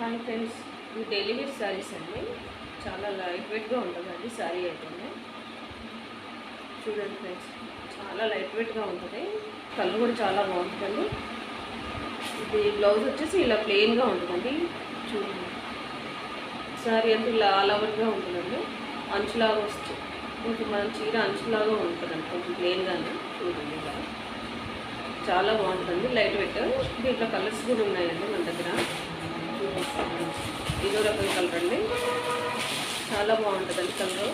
Hi friends, ఇది daily wear saris అండి. చాలా లైట్ వెయిట్గా ఉంటుందండి శారీ అయితేనే. చూడండి ఫ్రెండ్స్, చాలా లైట్ వెయిట్గా ఉంటుంది. కలర్ కూడా చాలా బాగుంటుందండి. ఇది బ్లౌజ్ వచ్చేసి ఇలా ప్లెయిన్గా ఉంటుందండి. చూడండి, శారీ అంతా ఇలా ఆల్ ఓవర్గా ఉంటుందండి. అంచులాగా వస్తుంది, కొంచెం మన చీర అంచులాగా ఉంటుందండి, కొంచెం ప్లెయిన్గానే. చూడండి, ఇలా చాలా బాగుంటుంది, లైట్ వెయిట్. దీంట్లో కలర్స్ కూడా ఉన్నాయండి మన దగ్గర. ఇదో రకం కలర్ అండి, చాలా బాగుంటుందండి కలర్.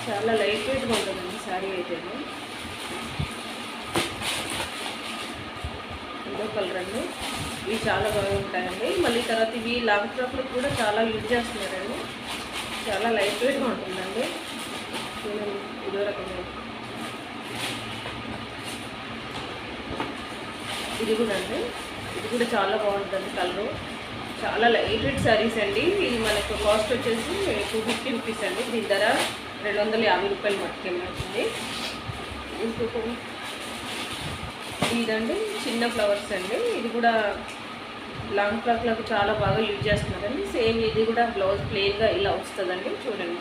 చాలా లైట్ వెయిట్గా ఉంటుందండి శారీ అయితే. ఇదో కలర్ అండి, ఇవి చాలా బాగుంటాయండి. మళ్ళీ తర్వాత ఇవి లాంగ్ ఫ్రాక్లకు కూడా చాలా యూజ్ చేస్తున్నారండి. చాలా లైట్ వెయిట్గా ఉంటుందండి. చూడండి, ఇదో రకం. ఇది కూడా అండి, ఇది కూడా చాలా బాగుంటుంది కలరు. చాలా లైట్ వెయిట్ శారీస్ అండి. ఇది మనకు కాస్ట్ వచ్చేసి 250 రూపీస్ అండి. దీని ధర 250 రూపాయలు మట్టుకే అవుతుంది. ఇదండి చిన్న ఫ్లవర్స్ అండి. ఇది కూడా లాంగ్ ఫ్రాక్లకు చాలా బాగా యూజ్ చేస్తున్నారండి. సేమ్ ఇది కూడా బ్లౌజ్ ప్లెయిన్గా ఇలా వస్తుందండి. చూడండి,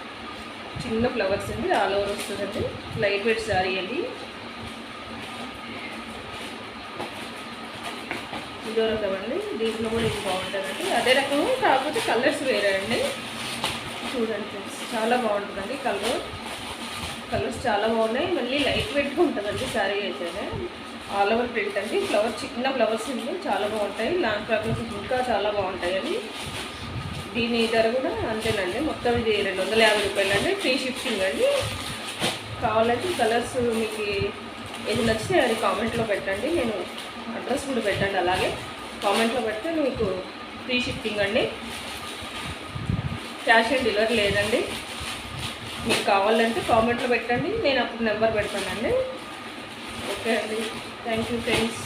చిన్న ఫ్లవర్స్ అండి, ఆల్ ఓవర్ వస్తుందండి. లైట్ వెయిట్ శారీ అండి. ఇదో రకం అండి, దీంట్లో కూడా ఇది బాగుంటుందండి. అదే రకం, కాకపోతే కలర్స్ వేరే అండి. చూడండి ఫ్రెండ్స్, చాలా బాగుంటుందండి కలర్స్ చాలా బాగున్నాయి. మళ్ళీ లైట్ వెయిట్గా ఉంటుందండి శారీ అయితేనే. ఆల్ ఓవర్ ప్రింట్ అండి. చిన్న ఫ్లవర్స్ అండి, చాలా బాగుంటాయి. లాంగ్ ఫ్రాక్లకు ఇంకా చాలా బాగుంటాయండి. దీని ధర కూడా అంతేనండి. మొత్తం ఇది 250 రూపాయలు అండి. ఫ్రీ షిప్పింగ్ అండి. కావాలంటే కలర్స్ మీకు ఏది నచ్చితే అది కామెంట్లో పెట్టండి. నేను అడ్రస్ కూడా పెట్టండి, అలాగే కామెంట్లో పెడితే మీకు ఫ్రీ షిప్పింగ్ అండి. క్యాష్ ఆన్ డెలివరీ లేదండి. మీకు కావాలంటే కామెంట్లో పెట్టండి, నేను అప్పుడు నెంబర్ పెడతానండి. ఓకే అండి, థ్యాంక్ యూ ఫ్రెండ్స్.